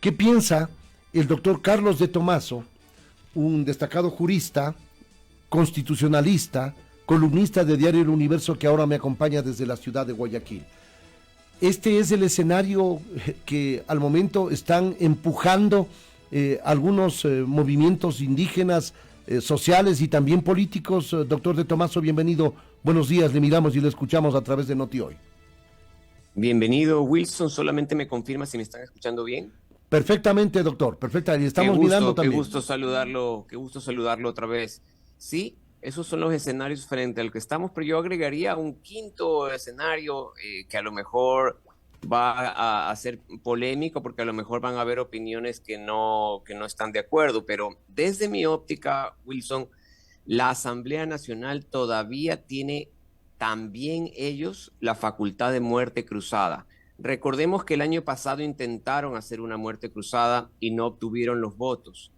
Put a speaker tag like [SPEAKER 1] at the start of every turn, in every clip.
[SPEAKER 1] ¿Qué piensa el doctor Carlos de Tomaso, un destacado jurista, constitucionalista, columnista de Diario El Universo, que ahora me acompaña desde la ciudad de Guayaquil? Este es el escenario que al momento están empujando algunos movimientos indígenas, sociales y también políticos. Doctor de Tomaso, bienvenido. Buenos días, le miramos y le escuchamos a través de Noti Hoy.
[SPEAKER 2] Bienvenido, Wilson. Solamente me confirma si me están escuchando bien.
[SPEAKER 1] Perfectamente, doctor. Perfecto. Y estamos mirando también.
[SPEAKER 2] Qué gusto saludarlo otra vez. Sí, esos son los escenarios frente al que estamos, pero yo agregaría un quinto escenario que a lo mejor va a ser polémico, porque a lo mejor van a haber opiniones que no están de acuerdo, pero desde mi óptica, Wilson, la Asamblea Nacional todavía tiene también ellos la facultad de muerte cruzada. Recordemos que el año pasado intentaron hacer una muerte cruzada y no obtuvieron los votos.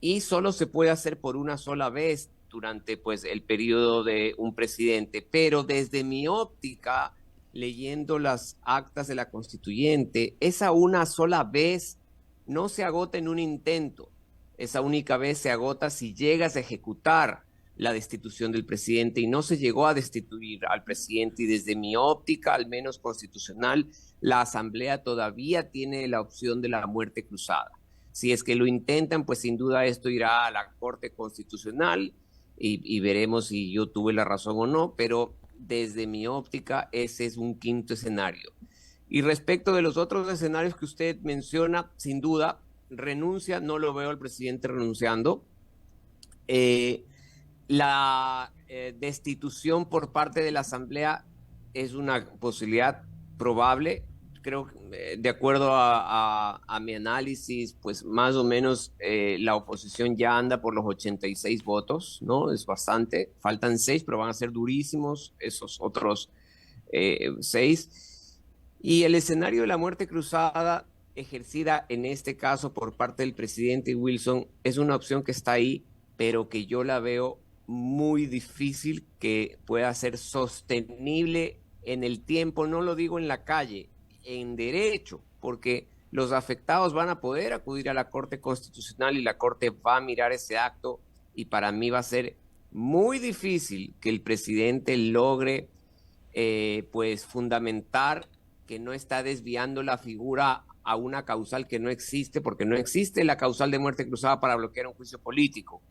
[SPEAKER 2] Y solo se puede hacer por una sola vez durante el periodo de un presidente. Pero desde mi óptica, leyendo las actas de la Constituyente, esa una sola vez no se agota en un intento. Esa única vez se agota si llegas a ejecutar la destitución del presidente, y no se llegó a destituir al presidente, y desde mi óptica, al menos constitucional, la Asamblea todavía tiene la opción de la muerte cruzada. Si es que lo intentan, pues sin duda esto irá a la Corte Constitucional y veremos si yo tuve la razón o no, pero desde mi óptica ese es un quinto escenario. Y respecto de los otros escenarios que usted menciona, sin duda, renuncia, no lo veo al presidente renunciando. La destitución por parte de la Asamblea es una posibilidad probable. Creo, de acuerdo a mi análisis, pues más o menos la oposición ya anda por los 86 votos, ¿no? Es bastante. Faltan 6, pero van a ser durísimos esos otros 6. Y el escenario de la muerte cruzada ejercida en este caso por parte del presidente Wilson es una opción que está ahí, pero que yo la veo muy difícil que pueda ser sostenible en el tiempo. No lo digo en la calle, en derecho, porque los afectados van a poder acudir a la Corte Constitucional y la Corte va a mirar ese acto, y para mí va a ser muy difícil que el presidente logre fundamentar que no está desviando la figura a una causal que no existe, porque no existe la causal de muerte cruzada para bloquear un juicio político.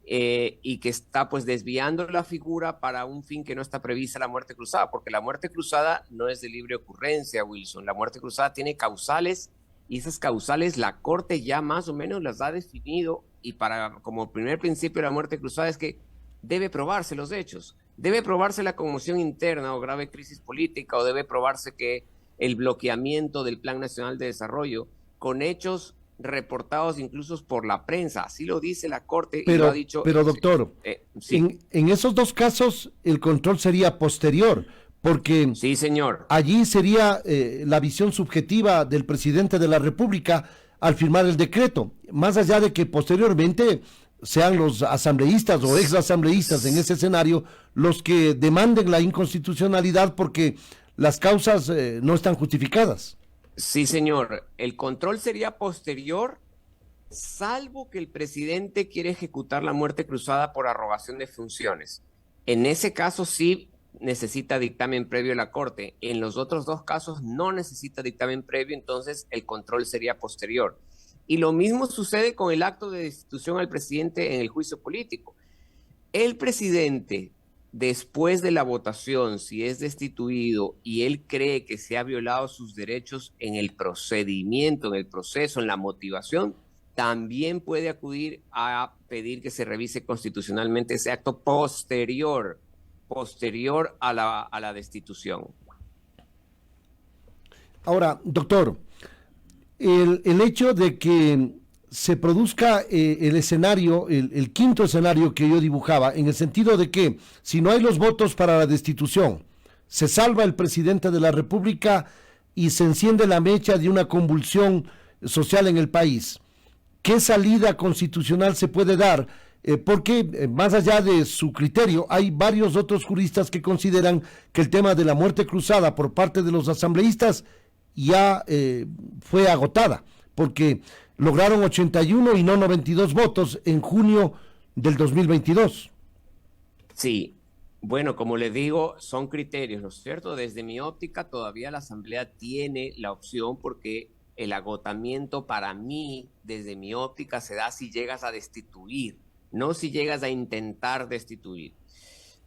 [SPEAKER 2] Y que está desviando la figura para un fin que no está prevista, la muerte cruzada, porque la muerte cruzada no es de libre ocurrencia, Wilson. La muerte cruzada tiene causales, y esas causales la Corte ya más o menos las ha definido, y como primer principio de la muerte cruzada es que debe probarse los hechos, debe probarse la conmoción interna o grave crisis política, o debe probarse que el bloqueamiento del Plan Nacional de Desarrollo, con hechos reportados incluso por la prensa, así lo dice la Corte, y lo ha dicho.
[SPEAKER 1] Pero doctor,
[SPEAKER 2] sí.
[SPEAKER 1] en esos dos casos el control sería posterior, porque
[SPEAKER 2] sí, señor,
[SPEAKER 1] allí sería la visión subjetiva del presidente de la República al firmar el decreto, más allá de que posteriormente sean los asambleístas o exasambleístas en ese escenario los que demanden la inconstitucionalidad porque las causas no están justificadas.
[SPEAKER 2] Sí, señor. El control sería posterior, salvo que el presidente quiere ejecutar la muerte cruzada por arrogación de funciones. En ese caso sí necesita dictamen previo de la Corte. En los otros dos casos no necesita dictamen previo, entonces el control sería posterior. Y lo mismo sucede con el acto de destitución al presidente en el juicio político. El presidente, después de la votación, si es destituido y él cree que se ha violado sus derechos en el procedimiento, en el proceso, en la motivación, también puede acudir a pedir que se revise constitucionalmente ese acto posterior a la destitución.
[SPEAKER 1] Ahora, doctor, el hecho de que se produzca el escenario, el quinto escenario que yo dibujaba, en el sentido de que si no hay los votos para la destitución, se salva el presidente de la República y se enciende la mecha de una convulsión social en el país. ¿Qué salida constitucional se puede dar? Porque más allá de su criterio, hay varios otros juristas que consideran que el tema de la muerte cruzada por parte de los asambleístas ya fue agotada. porque lograron 81 y no 92 votos en junio del 2022.
[SPEAKER 2] Sí, bueno, como les digo, son criterios, ¿no es cierto? Desde mi óptica, todavía la Asamblea tiene la opción porque el agotamiento para mí, desde mi óptica, se da si llegas a destituir, no si llegas a intentar destituir.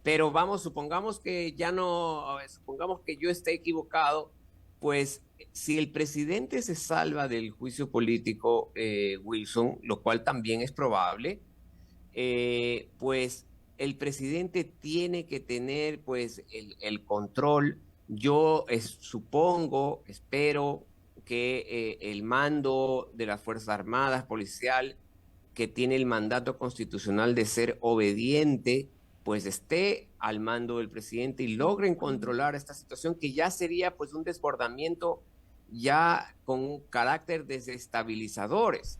[SPEAKER 2] Pero vamos, supongamos que ya no, supongamos que yo esté equivocado, pues si el presidente se salva del juicio político, Wilson, lo cual también es probable, pues el presidente tiene que tener pues el control. Yo supongo, espero que el mando de las Fuerzas Armadas, policial, que tiene el mandato constitucional de ser obediente, pues esté al mando del presidente y logren controlar esta situación que ya sería pues un desbordamiento ya con un carácter desestabilizadores.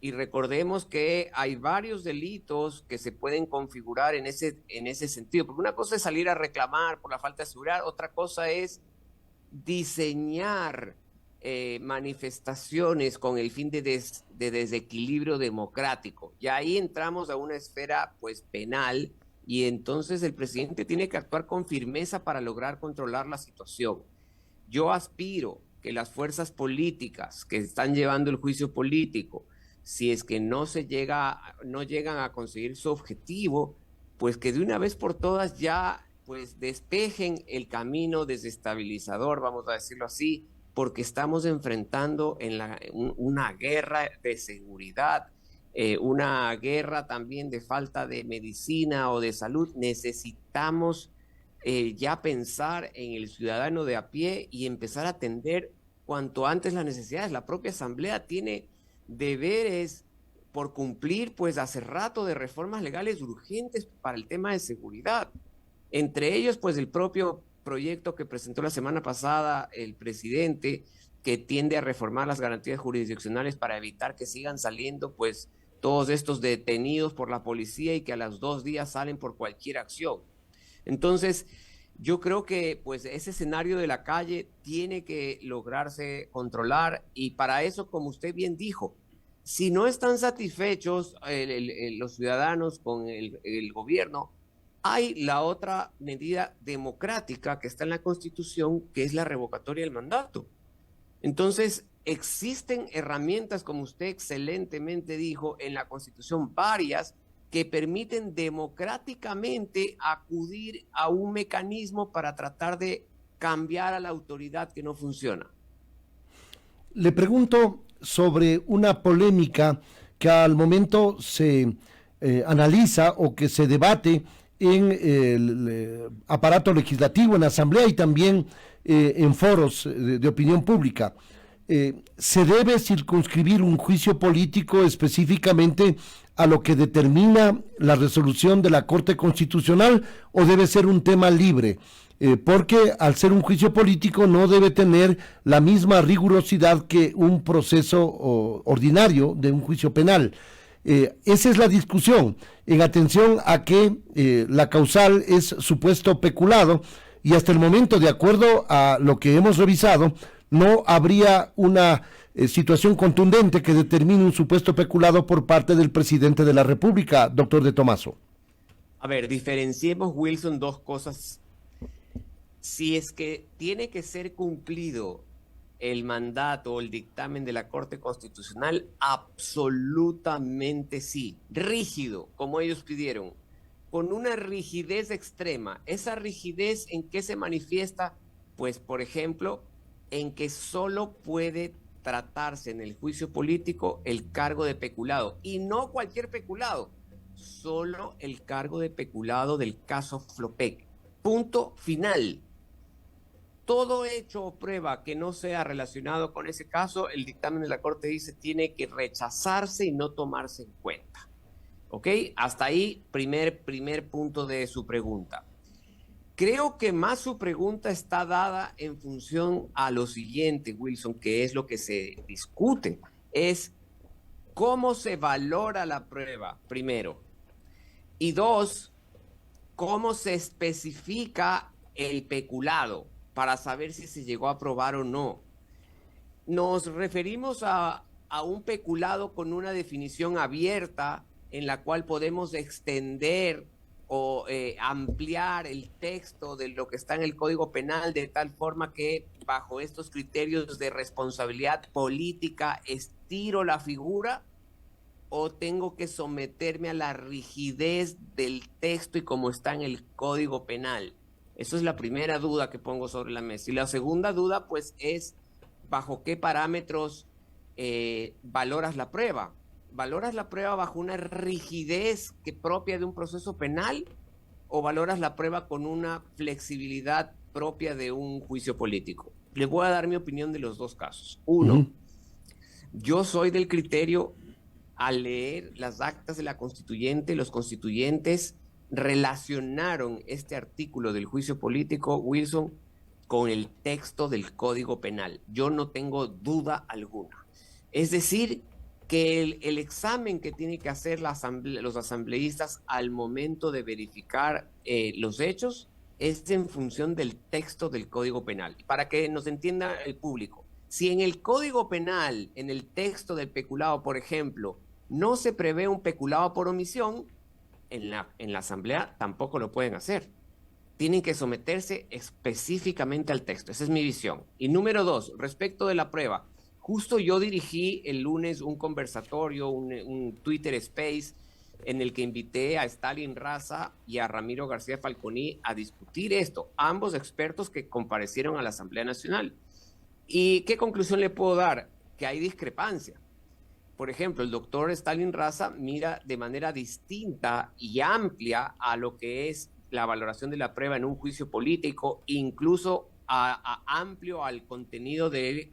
[SPEAKER 2] Y recordemos que hay varios delitos que se pueden configurar en ese sentido, porque una cosa es salir a reclamar por la falta de seguridad, otra cosa es diseñar manifestaciones con el fin de desequilibrio democrático. Y ahí entramos a una esfera pues penal y entonces el presidente tiene que actuar con firmeza para lograr controlar la situación. Yo aspiro que las fuerzas políticas que están llevando el juicio político, si es que no llegan a conseguir su objetivo, pues que de una vez por todas ya pues despejen el camino desestabilizador, vamos a decirlo así, porque estamos enfrentando una guerra de seguridad, una guerra también de falta de medicina o de salud. Necesitamos ya pensar en el ciudadano de a pie y empezar a atender cuanto antes las necesidades. La propia Asamblea tiene deberes por cumplir pues hace rato de reformas legales urgentes para el tema de seguridad. Entre ellos pues el propio proyecto que presentó la semana pasada el presidente, que tiende a reformar las garantías jurisdiccionales para evitar que sigan saliendo pues todos estos detenidos por la policía y que a los 2 días salen por cualquier acción. Entonces, yo creo que pues ese escenario de la calle tiene que lograrse controlar y para eso, como usted bien dijo, si no están satisfechos los ciudadanos con el gobierno, hay la otra medida democrática que está en la Constitución, que es la revocatoria del mandato. Entonces, existen herramientas, como usted excelentemente dijo, en la Constitución, varias, que permiten democráticamente acudir a un mecanismo para tratar de cambiar a la autoridad que no funciona.
[SPEAKER 1] Le pregunto sobre una polémica que al momento se analiza o que se debate en el aparato legislativo, en la Asamblea y también en foros de opinión pública. ¿Se debe circunscribir un juicio político específicamente a lo que determina la resolución de la Corte Constitucional o debe ser un tema libre? Porque al ser un juicio político no debe tener la misma rigurosidad que un proceso ordinario de un juicio penal. Esa es la discusión, en atención a que la causal es supuesto peculado y hasta el momento, de acuerdo a lo que hemos revisado, no habría una situación contundente que determine un supuesto peculado por parte del presidente de la República, doctor de Tomaso.
[SPEAKER 2] A ver, diferenciemos, Wilson, dos cosas. Si es que tiene que ser cumplido el mandato o el dictamen de la Corte Constitucional, absolutamente sí, rígido, como ellos pidieron, con una rigidez extrema. ¿Esa rigidez en qué se manifiesta? Pues, por ejemplo, en que solo puede tratarse en el juicio político el cargo de peculado, y no cualquier peculado, solo el cargo de peculado del caso Flopec. Punto final. Todo hecho o prueba que no sea relacionado con ese caso, el dictamen de la Corte dice tiene que rechazarse y no tomarse en cuenta. ¿Ok? Hasta ahí, primer punto de su pregunta. Creo que más su pregunta está dada en función a lo siguiente, Wilson, que es lo que se discute, es cómo se valora la prueba, primero, y dos, cómo se especifica el peculado para saber si se llegó a probar o no. Nos referimos a a un peculado con una definición abierta en la cual podemos extender o ampliar el texto de lo que está en el Código Penal de tal forma que bajo estos criterios de responsabilidad política estiro la figura, o tengo que someterme a la rigidez del texto y como está en el Código Penal? Esa es la primera duda que pongo sobre la mesa. Y la segunda duda, pues, es bajo qué parámetros valoras la prueba. ¿Valoras la prueba bajo una rigidez que propia de un proceso penal o valoras la prueba con una flexibilidad propia de un juicio político? Les voy a dar mi opinión de los dos casos. Uno, yo soy del criterio, al leer las actas de la constituyente, los constituyentes relacionaron este artículo del juicio político, Wilson, con el texto del Código Penal. Yo no tengo duda alguna. Es decir, que el examen que tienen que hacer los asambleístas al momento de verificar los hechos es en función del texto del Código Penal. Para que nos entienda el público, si en el Código Penal, en el texto del peculado, por ejemplo, no se prevé un peculado por omisión, en la asamblea tampoco lo pueden hacer. Tienen que someterse específicamente al texto. Esa es mi visión. Y número dos, respecto de la prueba, justo yo dirigí el lunes un conversatorio, un Twitter Space, en el que invité a Stalin Raza y a Ramiro García Falconi a discutir esto, ambos expertos que comparecieron a la Asamblea Nacional. ¿Y qué conclusión le puedo dar? Que hay discrepancia. Por ejemplo, el doctor Stalin Raza mira de manera distinta y amplia a lo que es la valoración de la prueba en un juicio político, incluso amplio al contenido del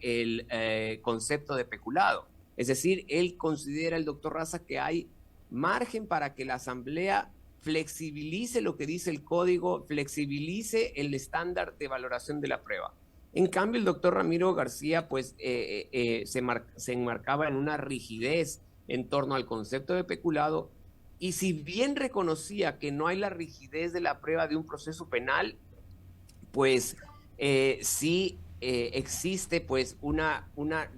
[SPEAKER 2] concepto de peculado. Es decir, él considera, el doctor Raza, que hay margen para que la Asamblea flexibilice lo que dice el código, flexibilice el estándar de valoración de la prueba. En cambio, el doctor Ramiro García pues, se enmarcaba en una rigidez en torno al concepto de peculado, y si bien reconocía que no hay la rigidez de la prueba de un proceso penal, pues sí existe pues una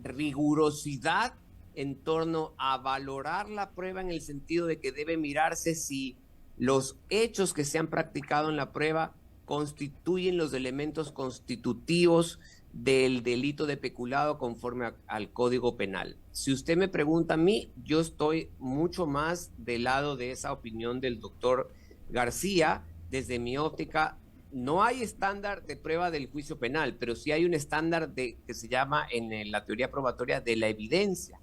[SPEAKER 2] rigurosidad en torno a valorar la prueba, en el sentido de que debe mirarse si los hechos que se han practicado en la prueba constituyen los elementos constitutivos del delito de peculado conforme al Código Penal. Si usted me pregunta a mí, yo estoy mucho más del lado de esa opinión del doctor García. Desde mi óptica, no hay estándar de prueba del juicio penal, pero sí hay un estándar que se llama en la teoría probatoria de la evidencia.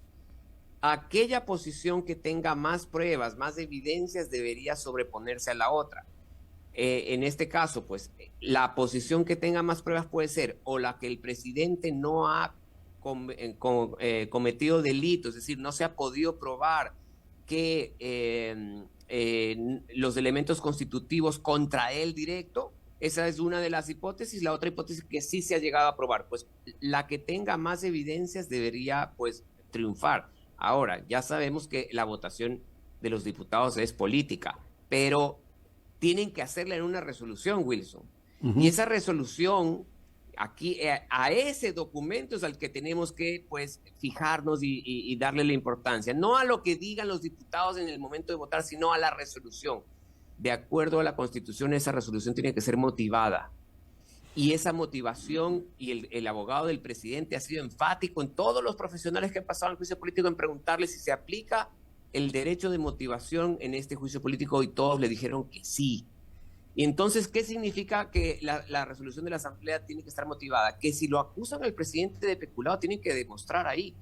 [SPEAKER 2] Aquella posición que tenga más pruebas, más evidencias, debería sobreponerse a la otra. En este caso, pues, la posición que tenga más pruebas puede ser o la que el presidente no ha cometido delitos, es decir, no se ha podido probar que los elementos constitutivos contra él directo. Esa es una de las hipótesis. La otra hipótesis que sí se ha llegado a probar, pues la que tenga más evidencias debería pues triunfar. Ahora, ya sabemos que la votación de los diputados es política, pero tienen que hacerla en una resolución, Wilson. Y esa resolución, aquí, a ese documento es al que tenemos que pues fijarnos y darle la importancia. No a lo que digan los diputados en el momento de votar, sino a la resolución. De acuerdo a la Constitución, esa resolución tiene que ser motivada. Y esa motivación, y el abogado del presidente ha sido enfático en todos los profesionales que han pasado al juicio político en preguntarle si se aplica el derecho de motivación en este juicio político, y todos le dijeron que sí. Y entonces, ¿qué significa que la resolución de la Asamblea tiene que estar motivada? Que si lo acusan al presidente de peculado, tienen que demostrar ahí,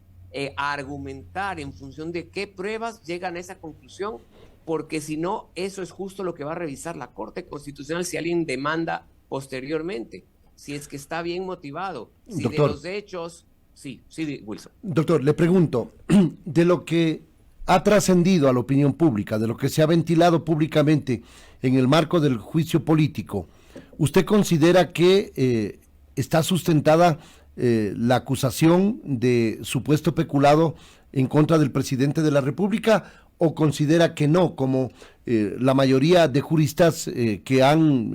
[SPEAKER 2] argumentar en función de qué pruebas llegan a esa conclusión, porque si no, eso es justo lo que va a revisar la Corte Constitucional si alguien demanda posteriormente, si es que está bien motivado, si doctor, de los hechos... Sí, Wilson.
[SPEAKER 1] Doctor, le pregunto, de lo que ha trascendido a la opinión pública, de lo que se ha ventilado públicamente en el marco del juicio político, ¿usted considera que está sustentada la acusación de supuesto peculado en contra del presidente de la República, o considera que no, como la mayoría de juristas que han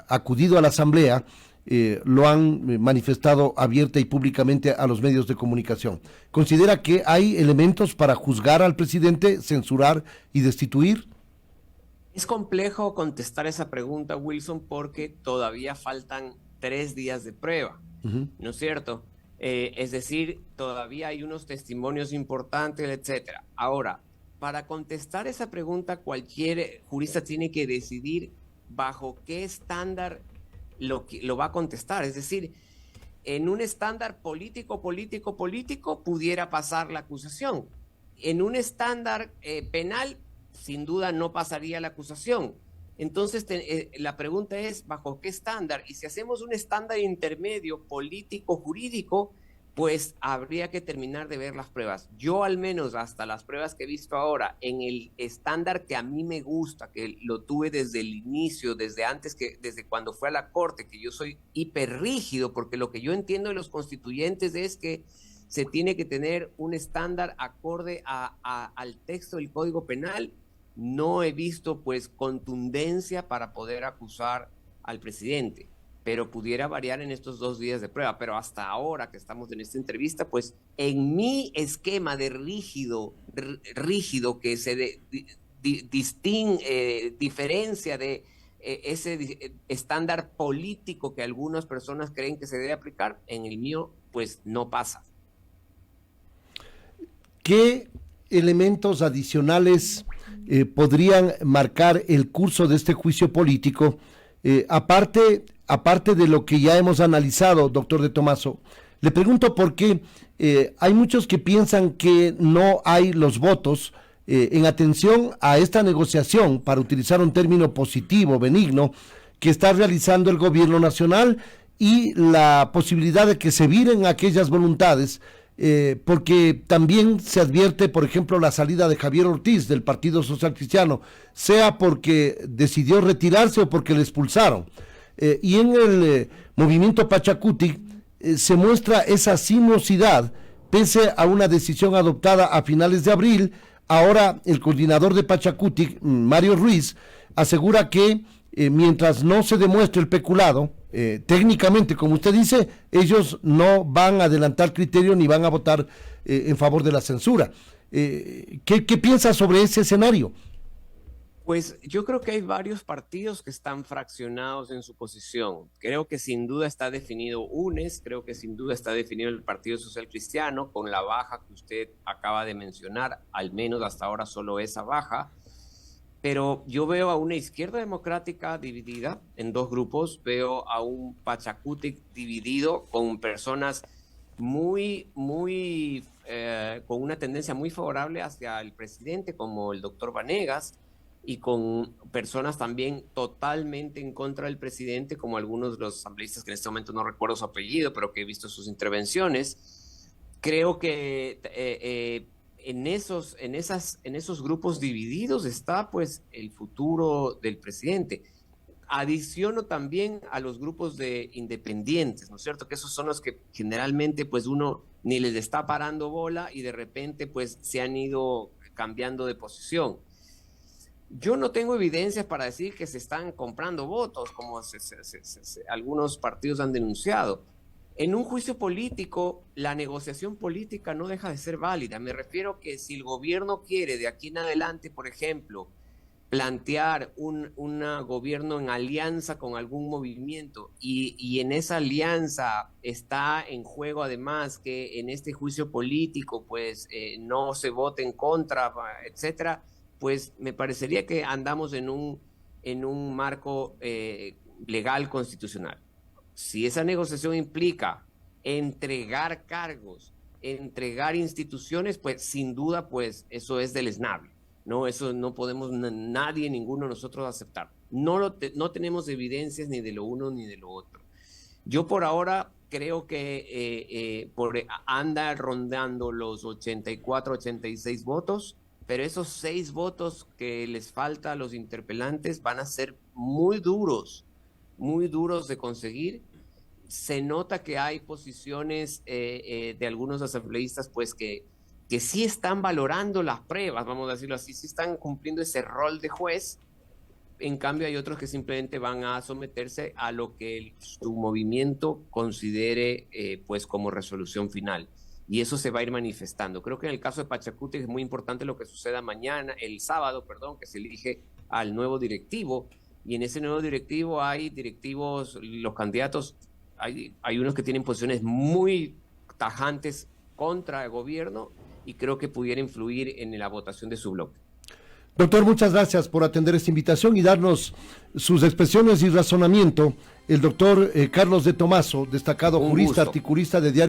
[SPEAKER 1] acudido a la Asamblea lo han manifestado abierta y públicamente a los medios de comunicación. ¿Considera que hay elementos para juzgar al presidente, censurar y destituir?
[SPEAKER 2] Es complejo contestar esa pregunta, Wilson, porque todavía faltan 3 días de prueba, ¿no es cierto? Es decir, todavía hay unos testimonios importantes, etcétera. Ahora, para contestar esa pregunta, cualquier jurista tiene que decidir bajo qué estándar lo va a contestar. Es decir, en un estándar político, pudiera pasar la acusación. En un estándar penal, sin duda no pasaría la acusación. Entonces, la pregunta es, ¿bajo qué estándar? Y si hacemos un estándar intermedio político-jurídico, pues habría que terminar de ver las pruebas. Yo al menos hasta las pruebas que he visto ahora, en el estándar que a mí me gusta, que lo tuve desde el inicio, desde cuando fue a la corte, que yo soy hiperrígido, porque lo que yo entiendo de los constituyentes es que se tiene que tener un estándar acorde al texto del Código Penal. No he visto pues contundencia para poder acusar al presidente, pero pudiera variar en estos 2 días de prueba. Pero hasta ahora que estamos en esta entrevista, pues en mi esquema de rígido que se diferencia de ese estándar político que algunas personas creen que se debe aplicar, en el mío pues no pasa.
[SPEAKER 1] ¿Qué elementos adicionales podrían marcar el curso de este juicio político? Aparte de lo que ya hemos analizado, doctor de Tomaso, le pregunto por qué hay muchos que piensan que no hay los votos en atención a esta negociación, para utilizar un término positivo, benigno, que está realizando el gobierno nacional, y la posibilidad de que se viren aquellas voluntades, porque también se advierte, por ejemplo, la salida de Javier Ortiz del Partido Social Cristiano, sea porque decidió retirarse o porque le expulsaron. Y en el movimiento Pachacutic se muestra esa sinuosidad, pese a una decisión adoptada a finales de abril. Ahora el coordinador de Pachacutic, Mario Ruiz, asegura que mientras no se demuestre el peculado, técnicamente, como usted dice, ellos no van a adelantar criterio ni van a votar en favor de la censura. ¿Qué piensa sobre ese escenario?
[SPEAKER 2] Pues yo creo que hay varios partidos que están fraccionados en su posición. Creo que sin duda está definido UNES, creo que sin duda está definido el Partido Social Cristiano, con la baja que usted acaba de mencionar, al menos hasta ahora solo esa baja. Pero yo veo a una izquierda democrática dividida en dos grupos, veo a un Pachacutic dividido con personas con una tendencia muy favorable hacia el presidente, como el doctor Vanegas, y con personas también totalmente en contra del presidente, como algunos de los asambleístas que en este momento no recuerdo su apellido, pero que he visto sus intervenciones. Creo que en esos grupos divididos está pues el futuro del presidente. Adiciono también a los grupos de independientes, ¿no es cierto? Que esos son los que generalmente pues uno ni les está parando bola y de repente pues se han ido cambiando de posición. Yo no tengo evidencias para decir que se están comprando votos, como algunos partidos han denunciado. En un juicio político, la negociación política no deja de ser válida. Me refiero que si el gobierno quiere de aquí en adelante, por ejemplo, plantear un gobierno en alianza con algún movimiento y en esa alianza está en juego además que en este juicio político pues no se vote en contra, etcétera, pues me parecería que andamos en un marco legal constitucional. Si esa negociación implica entregar cargos, entregar instituciones, pues sin duda, pues eso es deleznable, ¿no? Eso no podemos nadie, ninguno de nosotros aceptar. No tenemos evidencias ni de lo uno ni de lo otro. Yo por ahora creo que anda rondando los 84, 86 votos, pero esos 6 votos que les falta a los interpelantes van a ser muy duros de conseguir. Se nota que hay posiciones de algunos asambleístas pues que sí están valorando las pruebas, vamos a decirlo así, sí están cumpliendo ese rol de juez, en cambio hay otros que simplemente van a someterse a lo que su movimiento considere pues como resolución final. Y eso se va a ir manifestando. Creo que en el caso de Pachacuti es muy importante lo que suceda mañana, el sábado, perdón, que se elige al nuevo directivo. Y en ese nuevo directivo hay directivos, los candidatos, hay unos que tienen posiciones muy tajantes contra el gobierno y creo que pudiera influir en la votación de su bloque.
[SPEAKER 1] Doctor, muchas gracias por atender esta invitación y darnos sus expresiones y razonamiento. El doctor Carlos de Tomaso, destacado jurista, articulista de Diario